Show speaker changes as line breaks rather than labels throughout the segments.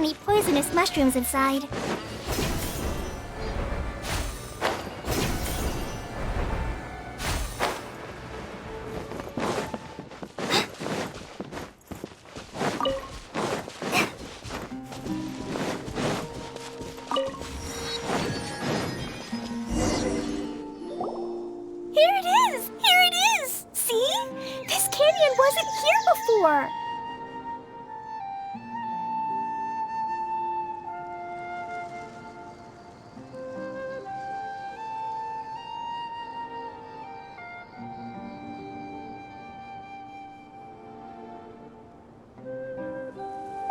any poisonous mushrooms inside. Here it is! Here it is! See? This canyon wasn't here before!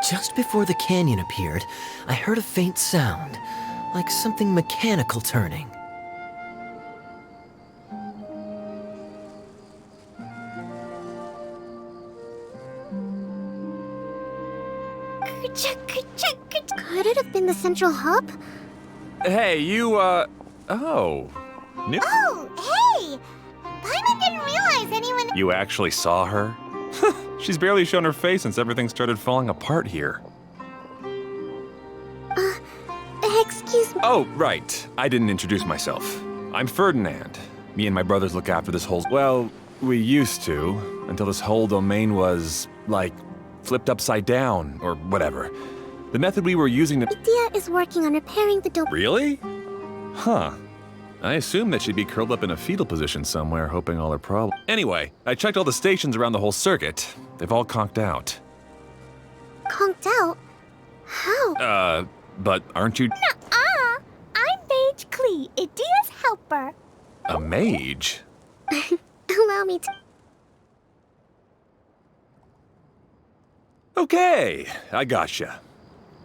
Just before the canyon appeared, I heard a faint sound, like something mechanical turning.
Could it have been the central hub?
Hey, you, oh. New?
Oh, hey! Paimon didn't realize anyone...
You actually saw her? She's barely shown her face since everything started falling apart here.
Excuse me.
Oh, right. I didn't introduce myself. I'm Ferdinand. Me and my brothers look after this whole... Well, we used to, until this whole domain was, like, flipped upside down, or whatever. The method we were using to...
Idea is working on repairing the dope.
Really? Huh. I assumed that she'd be curled up in a fetal position somewhere, hoping all her problems... Anyway, I checked all the stations around the whole circuit. They've all conked out.
Conked out? How?
But aren't you...
Nuh-uh! I'm Mage Klee, Idea's helper.
a mage?
Allow me to...
Okay, I gotcha.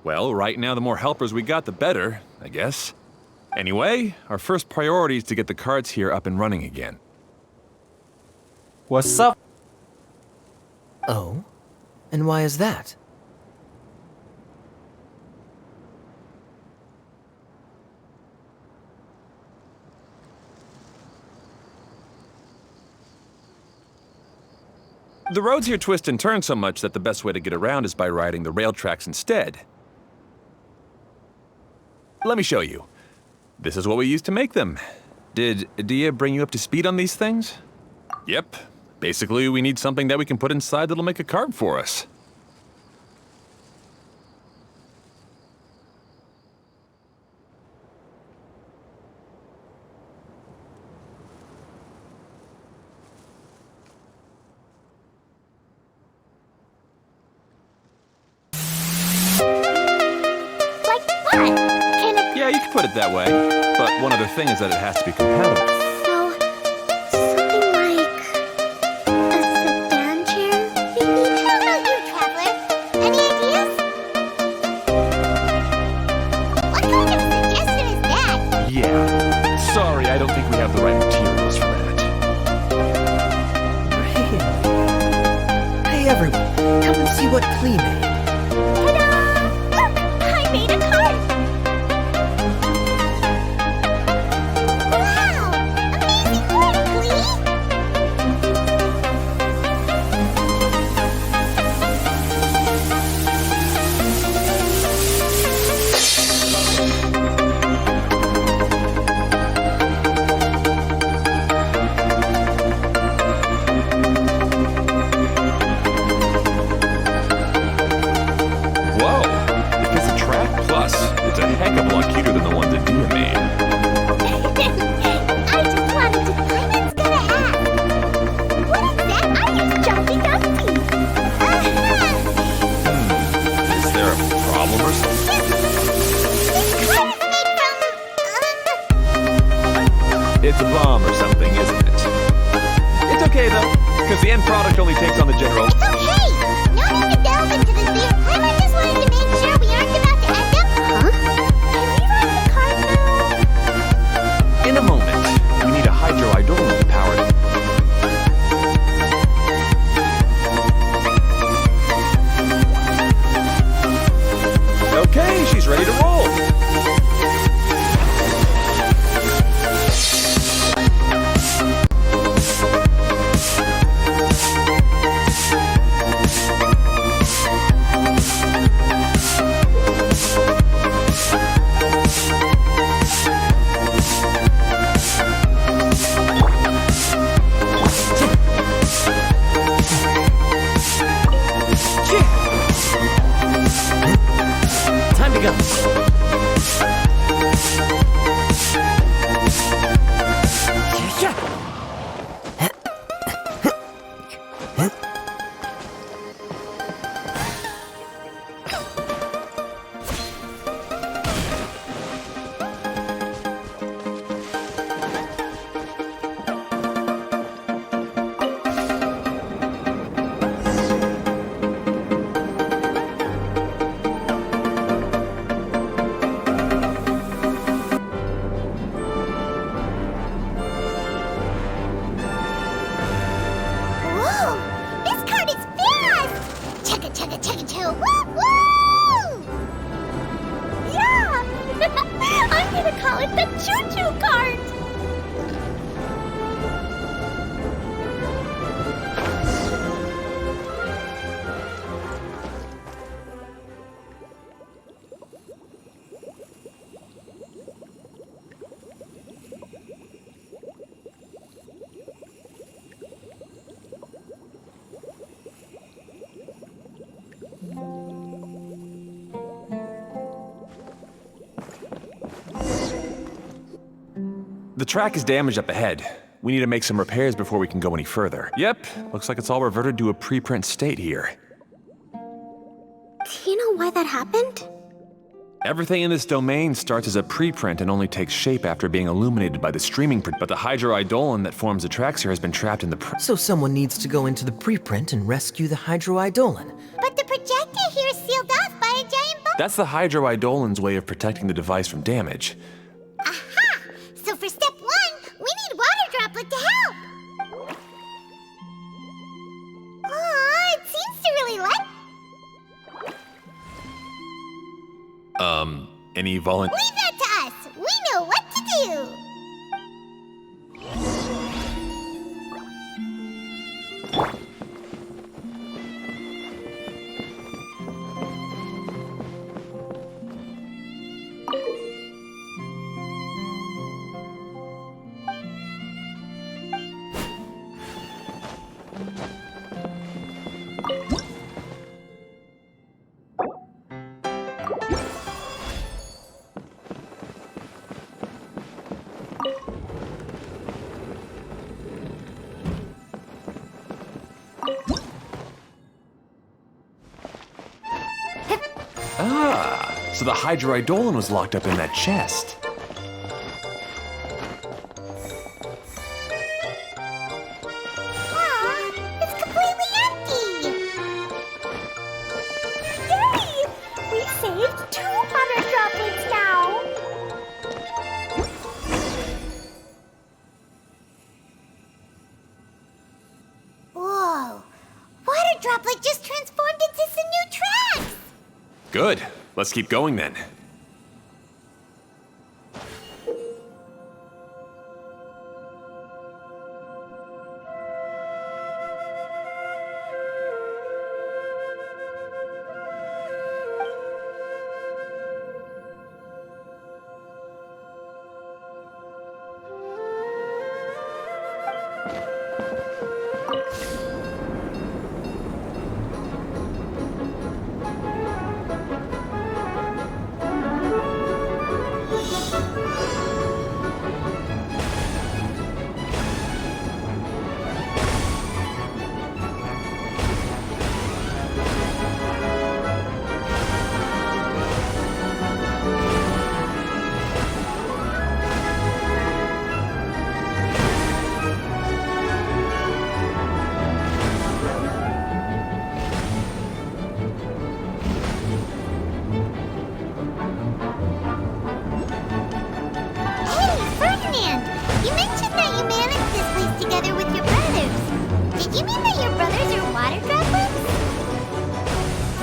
Well, right now the more helpers we got, the better, I guess. Anyway, our first priority is to get the carts here up and running again.
What's up?
Oh? And why is that?
The roads here twist and turn so much that the best way to get around is by riding the rail tracks instead. Let me show you. This is what we used to make them. Did Idea bring you up to speed on these things? Yep. Basically, we need something that we can put inside that'll make a cart for us.
Like what? Can it...
Yeah, you can put it that way. But one other thing is that it has to be compatible.
So, something like... a sedan chair, maybe? How about you, Traveler? Any ideas? What kind of suggestion is that?
Yeah. Sorry, I don't think we have the right materials for that.
Hey everyone, come and see what Klee made.
Ta-da! Look! I made a cart! Wow! Amazing work, Klee!
Whoa! If it's a track plus, it's a heck of a lot cuter than the ones that Dia made.
I just wanted to... Paimon's gonna ask. What is that? I use Jumpy Dumpty.
Is there a problem or something?
This cart is made from...
It's a bomb or something, isn't it? It's okay though, because the end product only takes on the general...
It's okay! No need to delve into the theory. Paimon just wanted to make sure we aren't about to end up... Huh? Can we run the cart now?
In a moment, we need a hydroidol to power it. Okay, she's ready to roll. The track is damaged up ahead. We need to make some repairs before we can go any further. Yep, looks like it's all reverted to a preprint state here.
Do you know why that happened?
Everything in this domain starts as a preprint and only takes shape after being illuminated by the streaming but the hydroidolin that forms the tracks here has been trapped in the
So someone needs to go into the preprint and rescue the hydroidolin.
But the projector here is sealed off by a giant bubble.
That's the hydroidolin's way of protecting the device from damage.
Aha! So for step 1, we need water droplet to help. Aw, it seems to really like.
Any volunteer?
Leave that to us. We know what to do.
So the hydroidolin was locked up in that chest.
Aw, it's completely empty. Yay! We saved 2 water droplets now. Whoa! Water droplet just transformed into some new tracks.
Good. Let's keep going then.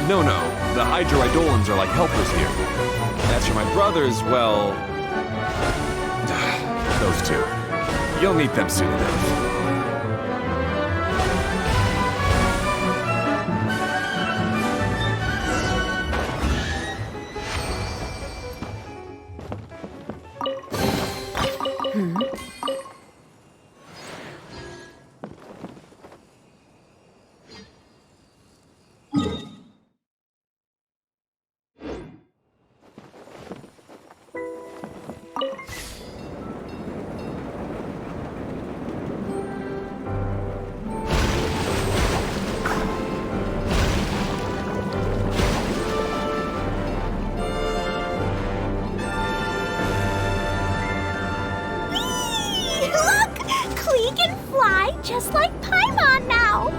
No, the hydroidolins are like helpers here. As for my brothers, well... those two. You'll meet them soon enough.
Just like Paimon now!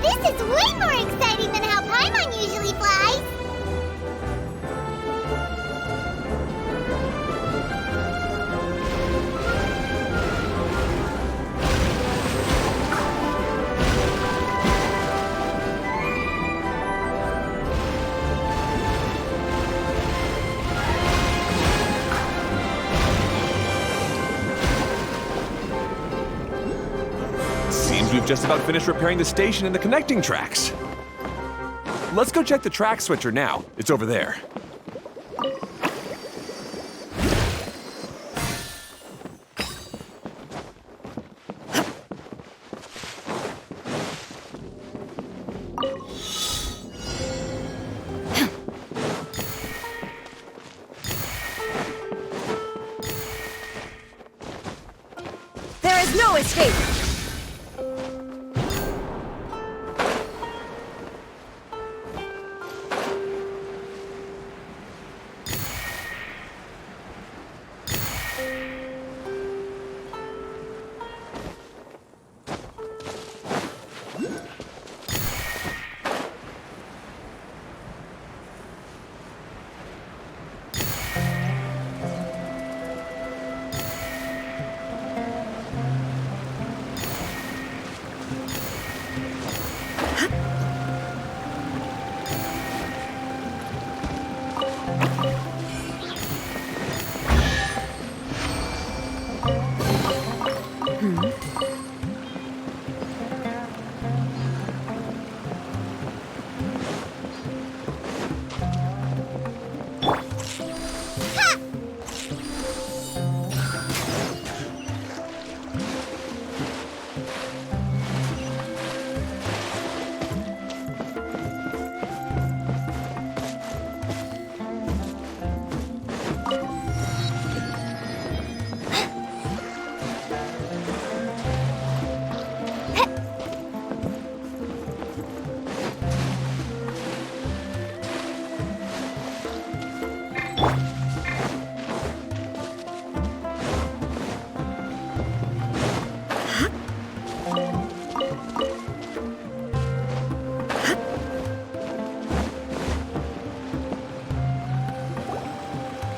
This is way more exciting than how Paimon usually flies!
We've just about finished repairing the station and the connecting tracks. Let's go check the track switcher now. It's over there.
escape!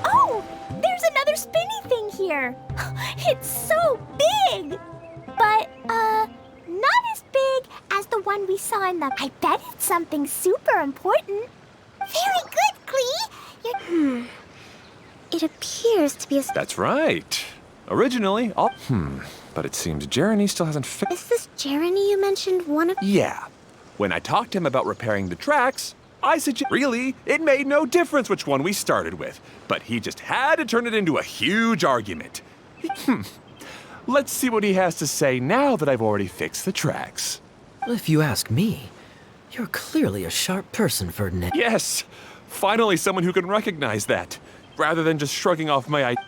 Oh, there's another spinny thing here. It's so big. But, not as big as the one we saw in the... I bet it's something super important. Very good, Klee. It appears to be a...
That's right. Originally, all... But it seems Jeremy still hasn't
Is this Jeremy you mentioned one of...
Yeah. When I talked to him about repairing the tracks, I suggest... Really, it made no difference which one we started with. But he just had to turn it into a huge argument. Let's see what he has to say now that I've already fixed the tracks.
If you ask me, you're clearly a sharp person, Ferdinand.
Yes, finally someone who can recognize that, rather than just shrugging off my ideas.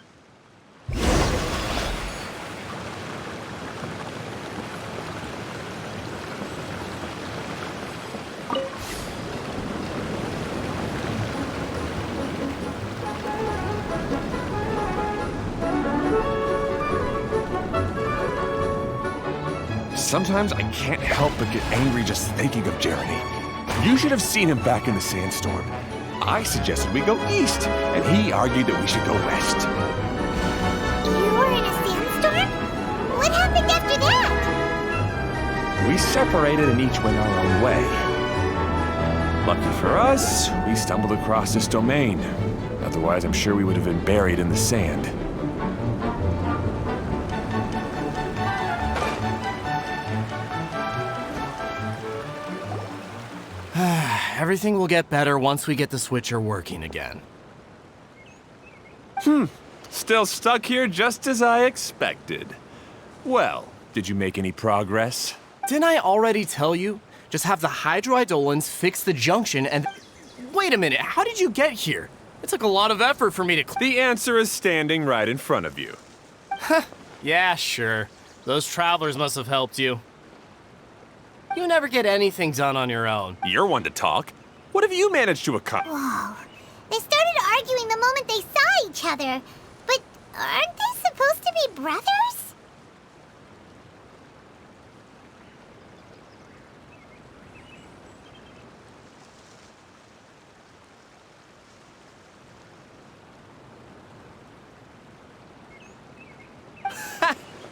Sometimes I can't help but get angry just thinking of Jeremy. You should have seen him back in the sandstorm. I suggested we go east, and he argued that we should go west.
You were in a sandstorm? What happened after that?
We separated and each went our own way. Lucky for us, we stumbled across this domain. Otherwise, I'm sure we would have been buried in the sand.
Everything will get better once we get the switcher working again.
Still stuck here just as I expected. Well, did you make any progress?
Didn't I already tell you? Just have the hydroidolins fix the junction and... Wait a minute, how did you get here? It took a lot of effort for me to...
The answer is standing right in front of you.
Yeah, sure. Those travelers must have helped you. You never get anything done on your own.
You're one to talk. What have you managed to accomplish?
Whoa. They started arguing the moment they saw each other. But aren't they supposed to be brothers?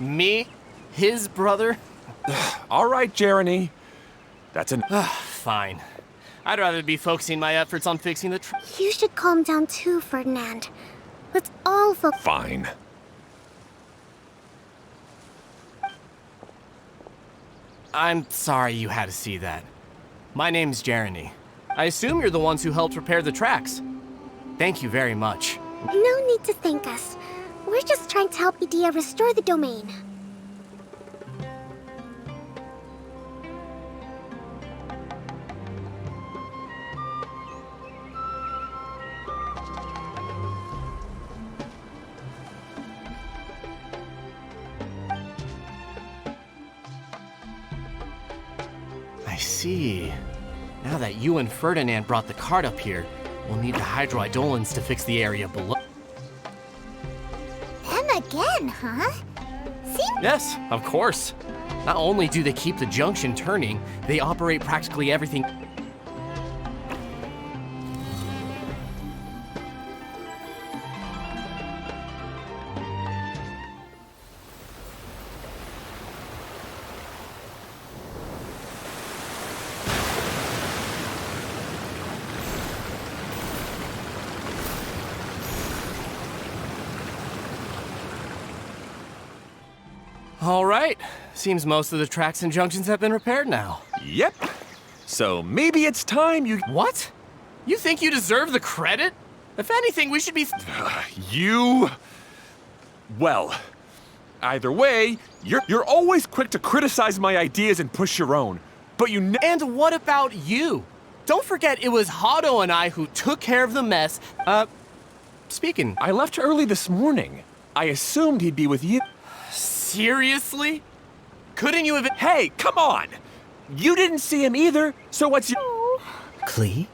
Me? His brother?
All right, Jeremy. That's an...
Fine. I'd rather be focusing my efforts on fixing the
You should calm down too, Ferdinand. Let's all focus.
Fine.
I'm sorry you had to see that. My name's Jeremy. I assume you're the ones who helped repair the tracks. Thank you very much.
No need to thank us. We're just trying to help Idea restore the domain.
I see. Now that you and Ferdinand brought the cart up here, we'll need the hydroidolins to fix the area below.
Them again, huh? Seems
Yes, of course. Not only do they keep the junction turning, they operate practically everything. All right. Seems most of the tracks and junctions have been repaired now.
Yep. So maybe it's time you...
What? You think you deserve the credit? If anything, we should be...
You... Well, either way, you're always quick to criticize my ideas and push your own. But you
And what about you? Don't forget it was Hado and I who took care of the mess. Speaking,
I left early this morning. I assumed he'd be with you.
seriously? Couldn't you have...
Hey, come on! You didn't see him either, so what's your...
Oh,
Klee?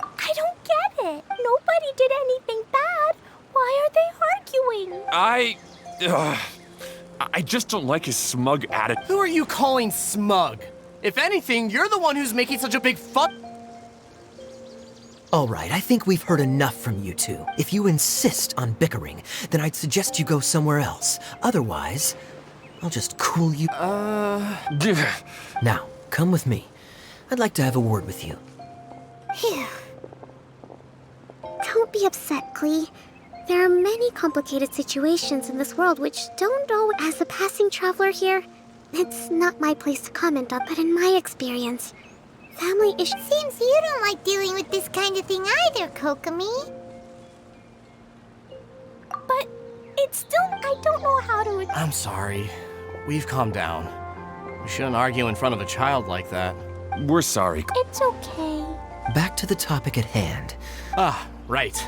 I don't get it. Nobody did anything bad. Why are they arguing?
I just don't like his smug attitude.
Who are you calling smug? If anything, you're the one who's making such a big fuss.
All right, I think we've heard enough from you two. If you insist on bickering, then I'd suggest you go somewhere else. Otherwise, I'll just cool you. Now, come with me. I'd like to have a word with you.
Phew. Don't be upset, Klee. There are many complicated situations in this world which don't always... As a passing traveler here, it's not my place to comment on, but in my experience, family issues... Seems you don't like dealing with this kind of thing either, Kokomi. But it's still... I don't know how to...
I'm sorry. We've calmed down. We shouldn't argue in front of a child like that.
We're sorry.
It's okay.
Back to the topic at hand.
Ah, right.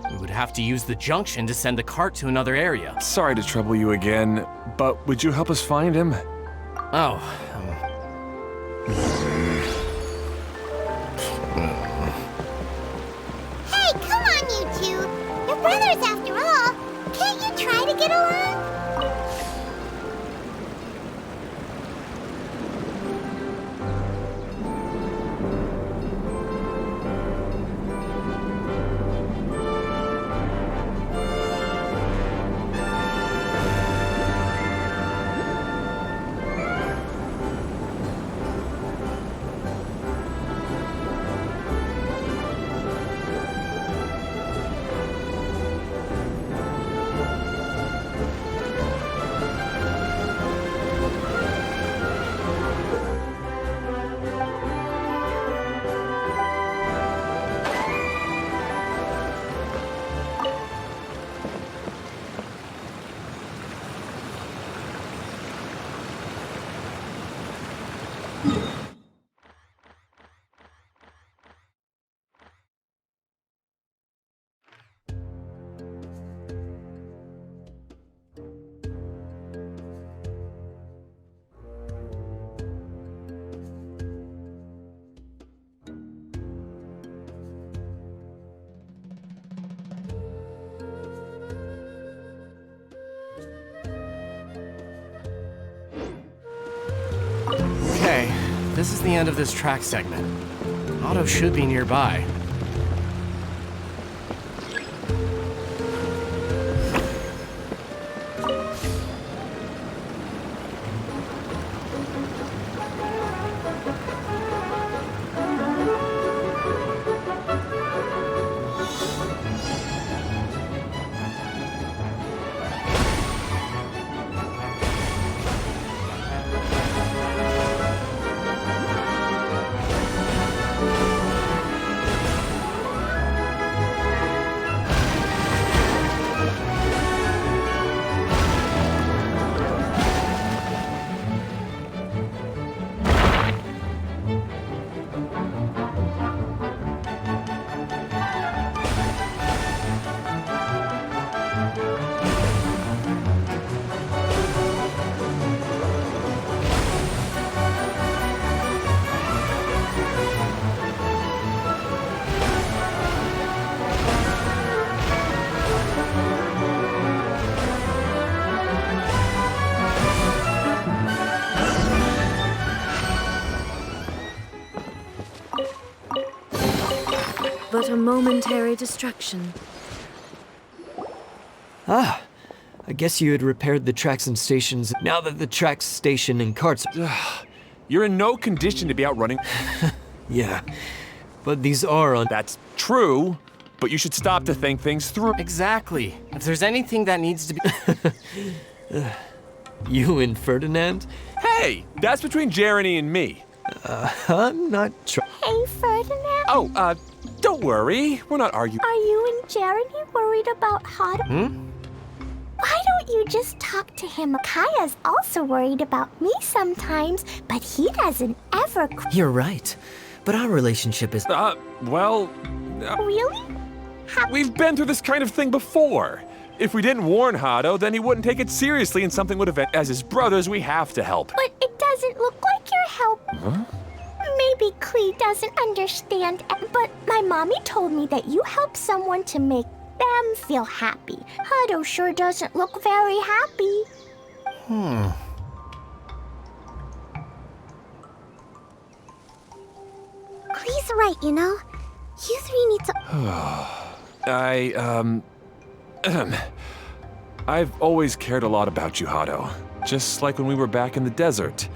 We would have to use the junction to send the cart to another area.
Sorry to trouble you again, but would you help us find him?
Oh,
Hey, come on, you two. You're brothers after all. Can't you try to get along?
okay. This is the end of this track segment. Otto should be nearby.
momentary distraction.
Ah, I guess you had repaired the tracks and stations. Now that the tracks, station, and carts...
You're in no condition to be out running.
Yeah, but these are on...
That's true, but you should stop to think things through.
Exactly. If there's anything that needs to be...
You and Ferdinand?
Hey, that's between Jeremy and me.
I'm not
Hey, Ferdinand.
Oh, don't worry. We're not arguing.
Are you and Jeremy worried about Hado? Why don't you just talk to him? Kaya's also worried about me sometimes, but he doesn't ever.
You're right, but our relationship is...
Well,
Really?
we've been through this kind of thing before. If we didn't warn Hado, then he wouldn't take it seriously and something would have... As his brothers, we have to help.
But it doesn't look like you're helping. Maybe Klee doesn't understand, but my mommy told me that you help someone to make them feel happy. Hado sure doesn't look very happy. Klee's right, you know. You three need to...
I've always cared a lot about you, Hado. Just like when we were back in the desert.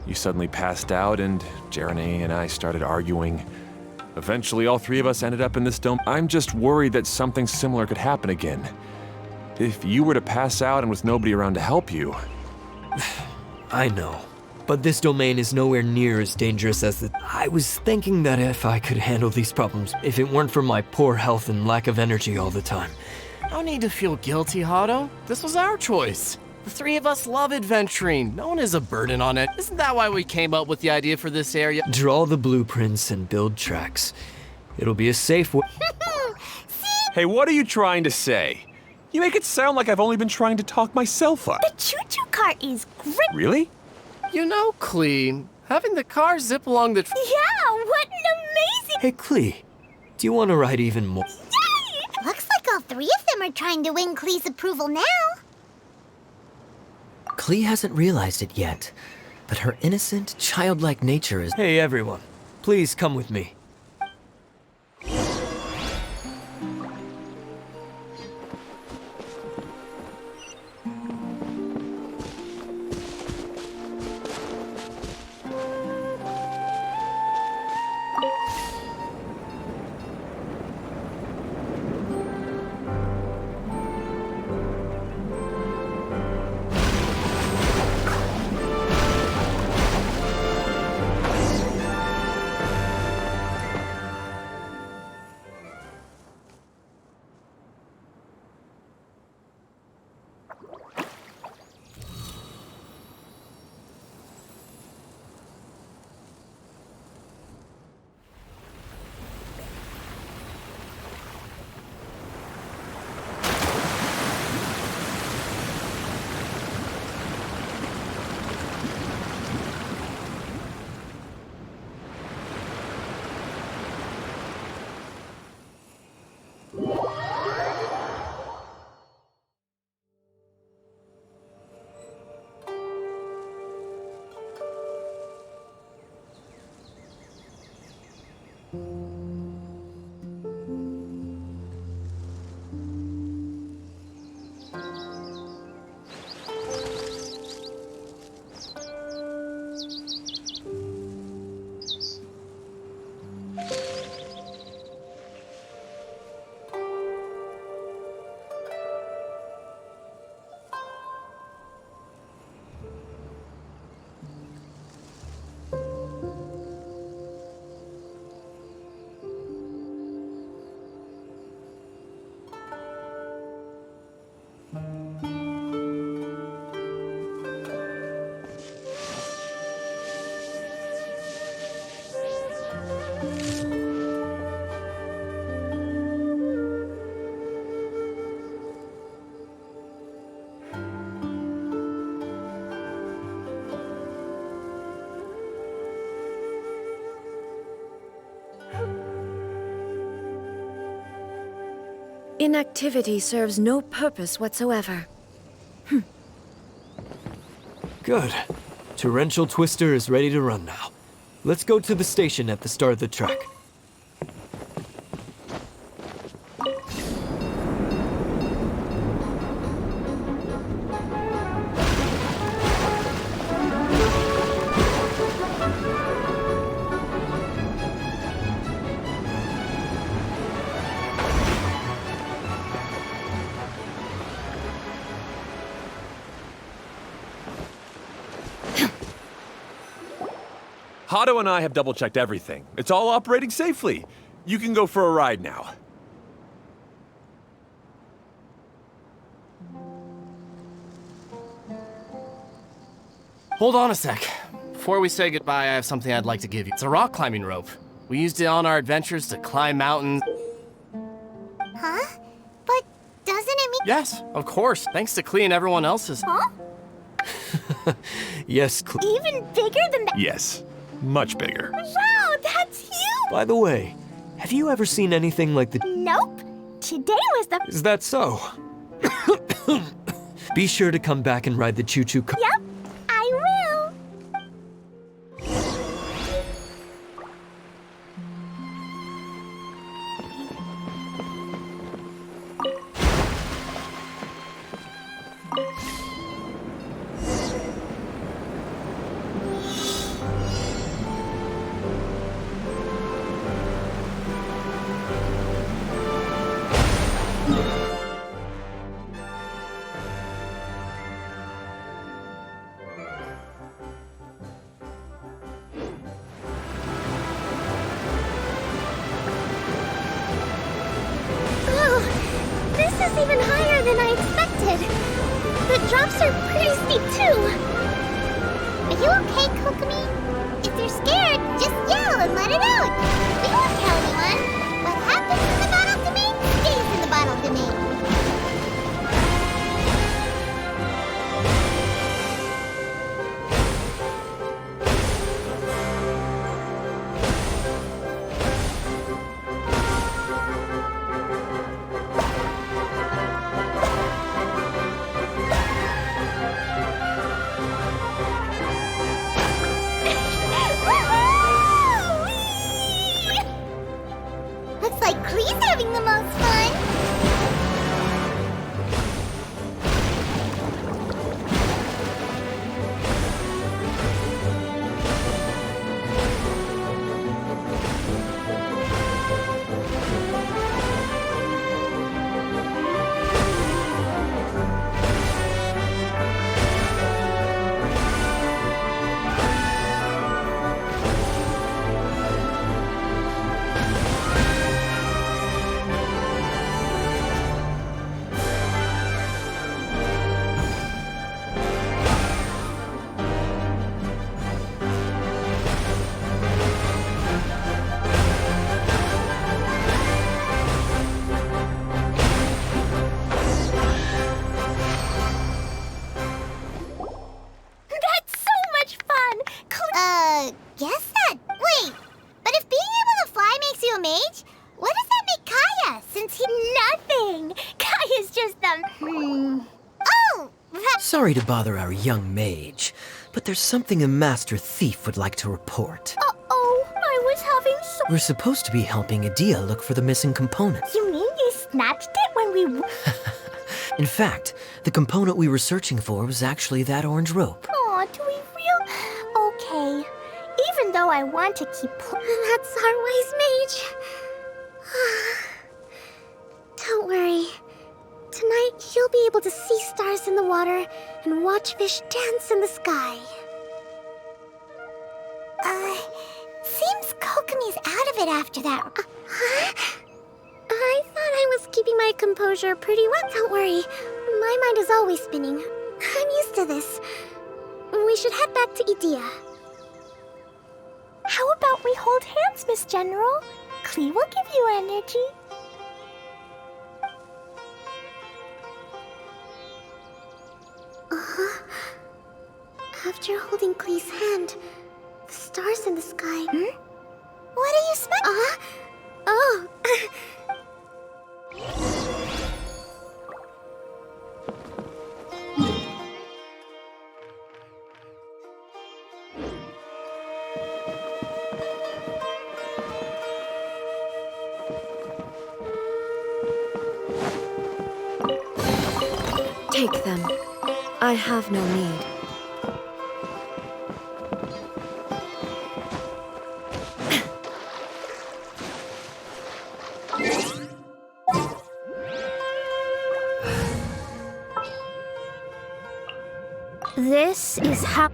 You suddenly passed out and Jeremy and I started arguing. Eventually, all three of us ended up in this dome. I'm just worried that something similar could happen again. If you were to pass out and with nobody around to help you...
I know, but this domain is nowhere near as dangerous as the... I was thinking that if I could handle these problems, if it weren't for my poor health and lack of energy all the time.
No need to feel guilty, Hado. This was our choice. The three of us love adventuring. No one is a burden on it. Isn't that why we came up with the idea for this area?
Draw the blueprints and build tracks. It'll be a safe way.
Hey, what are you trying to say? You make it sound like I've only been trying to talk myself up.
The choo-choo cart is great.
Really?
You know, Klee, having the car zip along the...
Yeah, what an amazing...
Hey, Klee, do you want to ride even more?
Yay! Looks like all three of them are trying to win Klee's approval now.
Klee hasn't realized it yet, but her innocent, childlike nature is... Hey, everyone, please come with me.
Inactivity serves no purpose whatsoever.
Good. Torrential Twister is ready to run now. Let's go to the station at the start of the track.
Hato and I have double-checked everything. It's all operating safely. You can go for a ride now.
Hold on a sec. Before we say goodbye, I have something I'd like to give you. It's a rock climbing rope. We used it on our adventures to climb mountains.
Huh? But doesn't it mean...
Yes, of course. Thanks to Klee and everyone else's.
Huh?
Yes,
Even bigger than that?
Yes, much bigger.
Wow, that's huge!
By the way, have you ever seen anything like the...
Nope. Today was the...
Is that so? Be sure to come back and ride the choo-choo car.
Yep, I will. Oh, this is even higher than I expected. The drops are pretty steep too. Are you okay, Kokomi? If you're scared, just yell and let it out. We won't tell anyone. What happens in the bottle domain stays in the bottle domain. Looks like Klee's having the most fun. That's so much fun! Guess that. Wait, but if being able to fly makes you a mage, what does that make Kaya, since he... Nothing! Kaya's just, Oh!
Sorry to bother our young mage, but there's something a master thief would like to report.
Uh-oh, I was having so...
We're supposed to be helping Adia look for the missing component.
You mean you snatched it when we...
In fact, the component we were searching for was actually that orange rope.
Aw, do we Okay. Even though I want to keep... That's our wise mage. Don't worry. Tonight, you'll be able to see stars in the water and watch fish dance in the sky. Seems Kokomi's out of it after that. I thought I was keeping my composure pretty well. Don't worry. My mind is always spinning. I'm used to this. We should head back to Idia. How about we hold hands, Miss General? Klee will give you energy. After holding Klee's hand, the stars in the sky... What are you smelling? Oh.
Take them. I have no need.
This is how...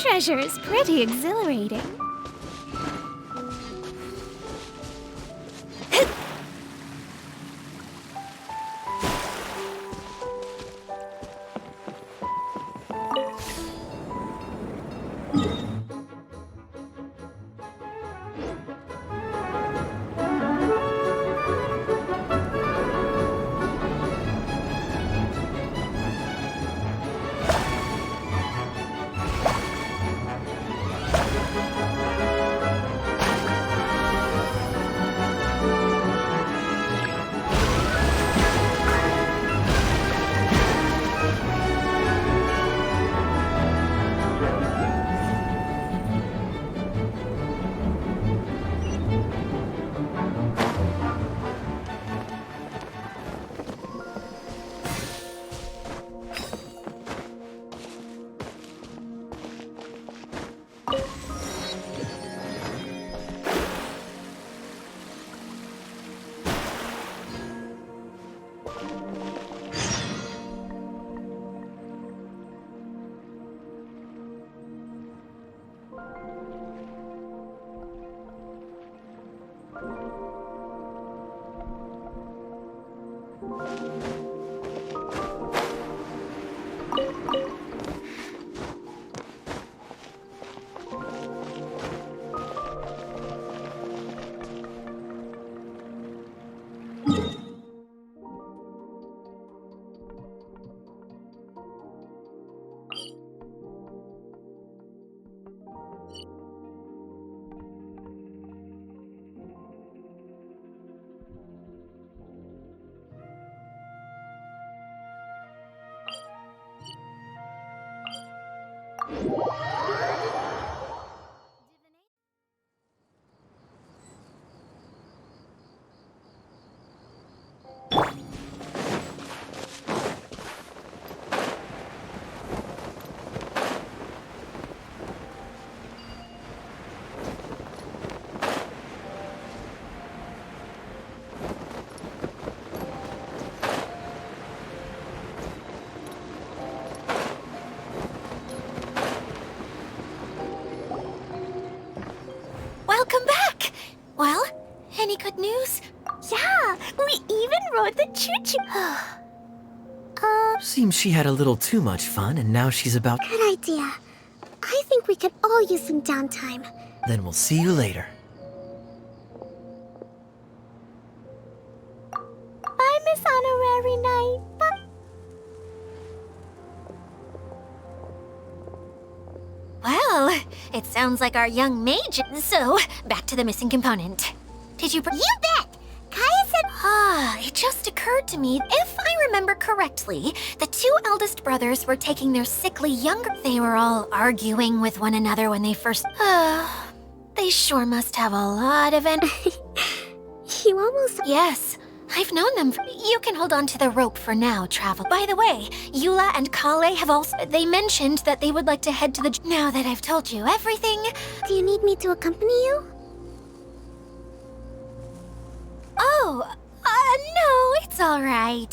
treasure is pretty exhilarating. Welcome back! Well, any good news? Yeah, we even rode the choo-choo.
Seems she had a little too much fun, and now she's about...
Good idea. I think we could all use some downtime.
Then we'll see you later.
Bye, Miss Honorary Knight. Bye. Well, it sounds like our young mage. So, back to the missing component. Did you You bet! Kaya said... It just occurred to me. If I remember correctly, the two eldest brothers were taking their sickly younger... They were all arguing with one another when they first... They sure must have a lot of... You almost... Yes. I've known them for... You can hold on to the rope for now, Travel. By the way, Eula and Kale have also... They mentioned that they would like to head to the... Now that I've told you everything... Do you need me to accompany you? Oh, no, it's all right.